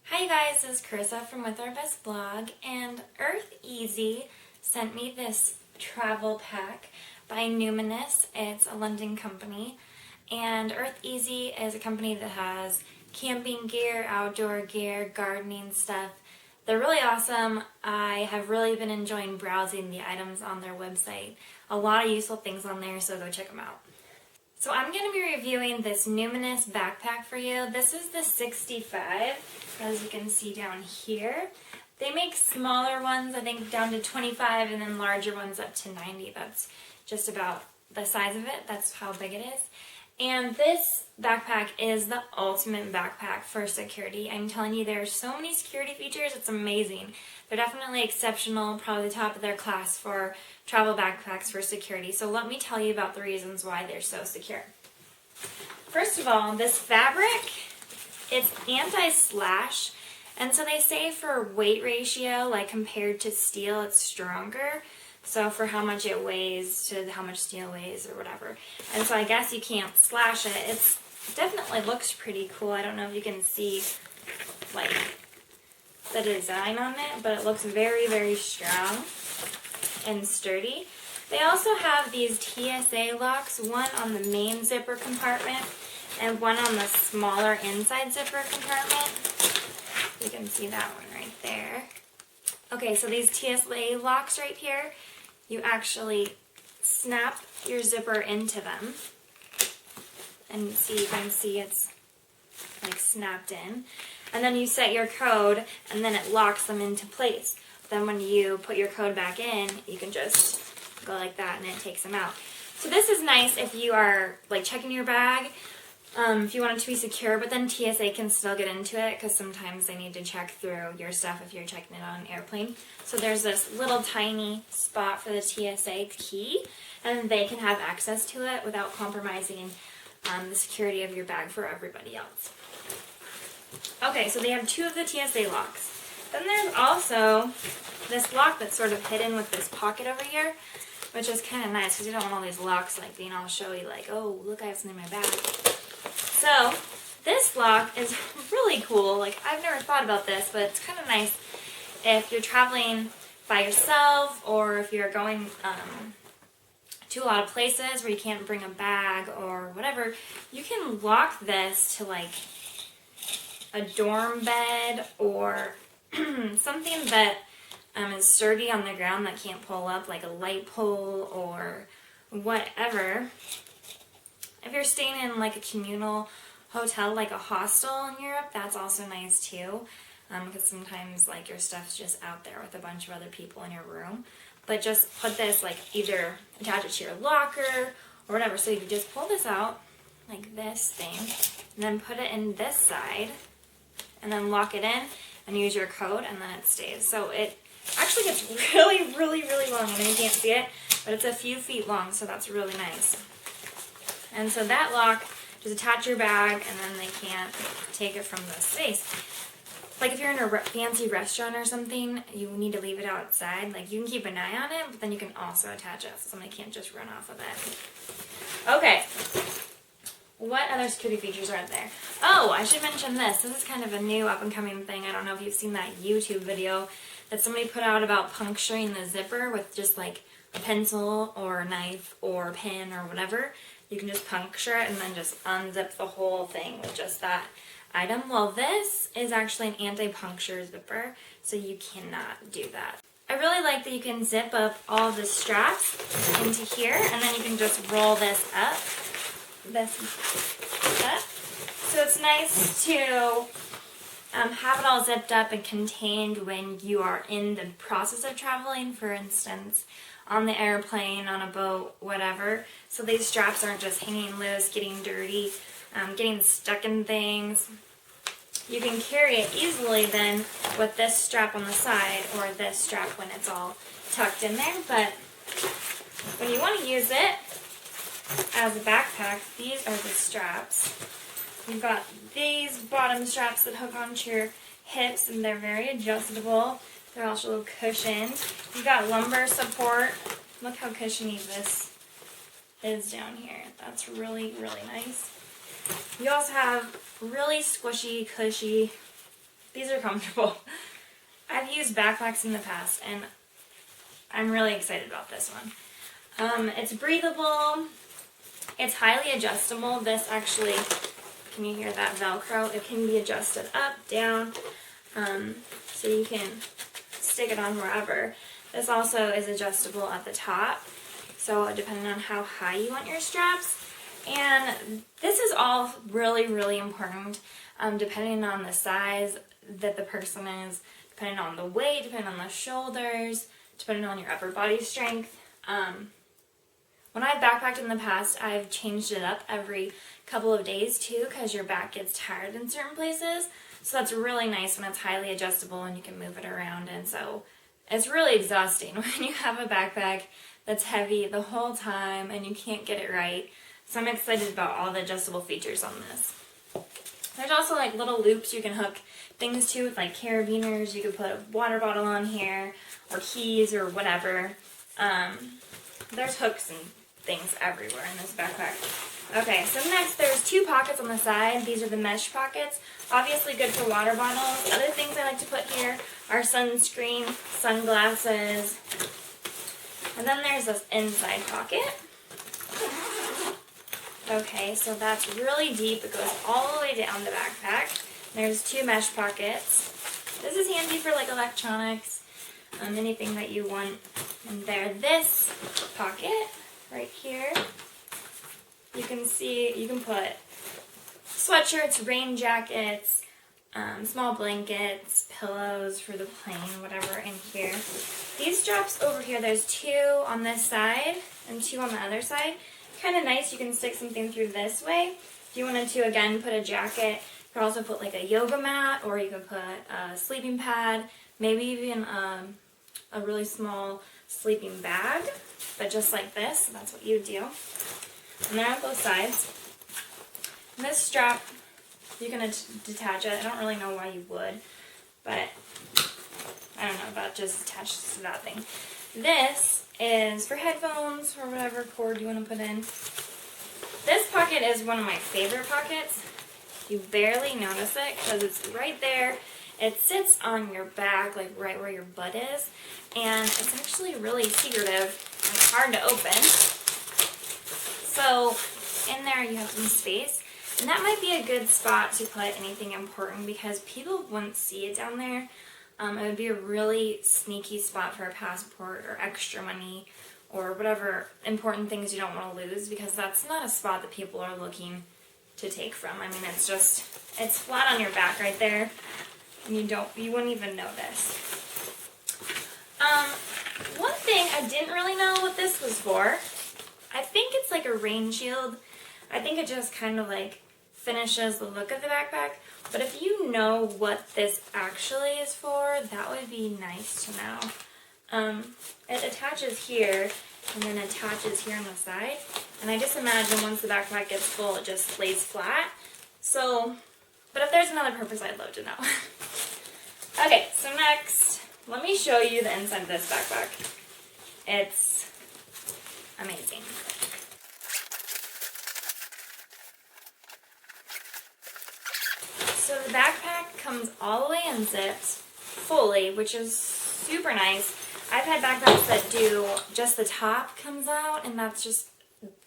Hi guys, this is Carissa from With Our Best Blog, and Earth Easy sent me this travel pack by Numinous. It's a London company, and Earth Easy is a company that has camping gear, outdoor gear, gardening stuff. They're really awesome. I have really been enjoying browsing the items on their website. A lot of useful things on there, so go check them out. So I'm going to be reviewing this Numinous Backpack for you. This is the 65, as you can see down here. They make smaller ones, I think down to 25, and then larger ones up to 90. That's just about the size of it. That's how big it is. And this backpack is the ultimate backpack for security. I'm telling you, there are so many security features, it's amazing. They're definitely exceptional, probably the top of their class for travel backpacks for security. So let me tell you about the reasons why they're so secure. First of all, this fabric, it's anti-slash, and so they say for weight ratio, like compared to steel, it's stronger. So for how much it weighs to how much steel weighs or whatever. And so I guess you can't slash it. It definitely looks pretty cool. I don't know if you can see like the design on it, but it looks very, very strong and sturdy. They also have these TSA locks, one on the main zipper compartment and one on the smaller inside zipper compartment. You can see that one right there. Okay, so these TSA locks right here, you actually snap your zipper into them. And see, you can see it's like snapped in. And then you set your code and then it locks them into place. Then when you put your code back in, you can just go like that and it takes them out. So this is nice if you are like checking your bag, if you want it to be secure, but then TSA can still get into it because sometimes they need to check through your stuff if you're checking it on an airplane. So there's this little tiny spot for the TSA key, and they can have access to it without compromising the security of your bag for everybody else. Okay, so they have two of the TSA locks. Then there's also this lock that's sort of hidden with this pocket over here, which is kind of nice because you don't want all these locks like being all showy, like, oh, look, I have something in my bag. So this lock is really cool. Like, I've never thought about this, but it's kind of nice if you're traveling by yourself or if you're going to a lot of places where you can't bring a bag or whatever. You can lock this to like a dorm bed or something that is sturdy on the ground that can't pull up, like a light pole or whatever. If you're staying in like a communal hotel, like a hostel in Europe, that's also nice too, because sometimes like your stuff's just out there with a bunch of other people in your room. But just put this, like, either attach it to your locker or whatever. So you can just pull this out, like this thing, and then put it in this side, and then lock it in and use your code, and then it stays. So it actually gets really, really, really long. I know you can't see it, but it's a few feet long, so that's really nice. And so that lock, just attach your bag, and then they can't take it from the space. Like if you're in a fancy restaurant or something, you need to leave it outside. Like you can keep an eye on it, but then you can also attach it so somebody can't just run off of it. Okay. What other security features are there? Oh, I should mention this. This is kind of a new up-and-coming thing. I don't know if you've seen that YouTube video that somebody put out about puncturing the zipper with just like a pencil or a knife or a pen or whatever. You can just puncture it and then just unzip the whole thing with just that item. Well, this is actually an anti-puncture zipper, so you cannot do that. I really like that you can zip up all the straps into here, and then you can just roll this up. So it's nice to have it all zipped up and contained when you are in the process of traveling, for instance, on the airplane, on a boat, whatever. So these straps aren't just hanging loose, getting dirty, getting stuck in things. You can carry it easily then with this strap on the side or this strap when it's all tucked in there. But when you want to use it as a backpack, these are the straps. You've got these bottom straps that hook onto your hips, and they're very adjustable. They're also cushioned. You've got lumbar support. Look how cushiony this is down here. That's really, really nice. You also have really squishy, cushy These are comfortable. I've used backpacks in the past, and I'm really excited about this one. It's breathable. It's highly adjustable. This actually, can you hear that Velcro? It can be adjusted up, down, so you can stick it on wherever. This also is adjustable at the top, so depending on how high you want your straps. And this is all really, really important, depending on the size that the person is, depending on the weight, depending on the shoulders, depending on your upper body strength. When I've backpacked in the past, I've changed it up every couple of days too, because your back gets tired in certain places. So that's really nice when it's highly adjustable and you can move it around. And so it's really exhausting when you have a backpack that's heavy the whole time and you can't get it right. So I'm excited about all the adjustable features on this. There's also like little loops you can hook things to, with like carabiners. You could put a water bottle on here, or keys, or whatever. There's hooks and things everywhere in this backpack. Okay, so next there's 2 pockets on the side. These are the mesh pockets. Obviously good for water bottles. Other things I like to put here are sunscreen, sunglasses, and then there's this inside pocket. Okay, so that's really deep. It goes all the way down the backpack. There's 2 mesh pockets. This is handy for like electronics, anything that you want in there. This pocket right here, you can see, you can put sweatshirts, rain jackets, small blankets, pillows for the plane, whatever in here. These straps over here, there's 2 on this side and 2 on the other side. Kind of nice, you can stick something through this way. If you wanted to, again, put a jacket, you could also put like a yoga mat, or you could put a sleeping pad, maybe even a really small sleeping bag, but just like this. So that's what you do. And they're on both sides. And this strap, you can detach it. I don't really know why you would, but I don't know, that just attaches to that thing. This is for headphones or whatever cord you want to put in. This pocket is one of my favorite pockets. You barely notice it because it's right there. It sits on your back, like right where your butt is, and it's actually really secretive and hard to open. So in there you have some space, and that might be a good spot to put anything important because people wouldn't see it down there. It would be a really sneaky spot for a passport or extra money or whatever important things you don't want to lose, because that's not a spot that people are looking to take from. I mean, it's flat on your back right there, and you wouldn't even notice. One thing I didn't really know what this was for. I think it's like a rain shield. I think it just kind of like finishes the look of the backpack. But if you know what this actually is for, that would be nice to know. It attaches here and then attaches here on the side. And I just imagine once the backpack gets full, it just lays flat. So, but if there's another purpose, I'd love to know. Okay, so next, let me show you the inside of this backpack. It's amazing. So the backpack comes all the way unzipped, fully, which is super nice. I've had backpacks that do just the top comes out, and that's just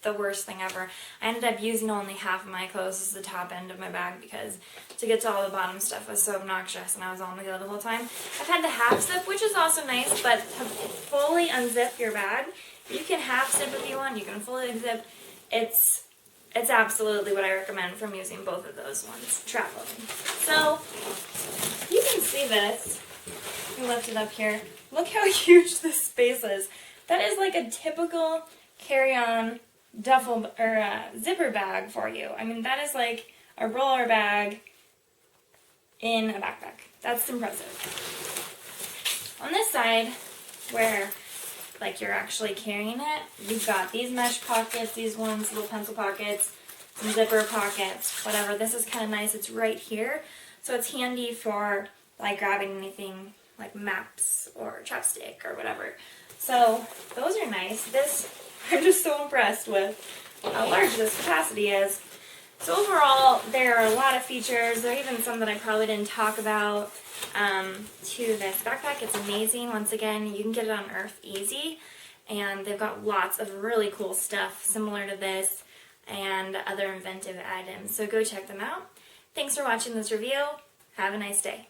the worst thing ever. I ended up using only half of my clothes as the top end of my bag because to get to all the bottom stuff was so obnoxious and I was on the go the whole time. I've had the half zip, which is also nice, but to fully unzip your bag, you can half zip if you want, you can fully unzip. It's absolutely what I recommend from using both of those ones traveling. So you can see this. You lift it up here. Look how huge this space is. That is like a typical carry-on duffel or zipper bag for you. I mean, that is like a roller bag in a backpack. That's impressive. On this side, where like you're actually carrying it, you've got these mesh pockets, these ones, little pencil pockets, some zipper pockets, whatever. This is kind of nice. It's right here, so it's handy for like grabbing anything like maps or chapstick or whatever. So those are nice. This, I'm just so impressed with how large this capacity is. So overall, there are a lot of features. There are even some that I probably didn't talk about to this backpack. It's amazing. Once again, you can get it on Earth Easy, and they've got lots of really cool stuff similar to this and other inventive items. So go check them out. Thanks for watching this review. Have a nice day.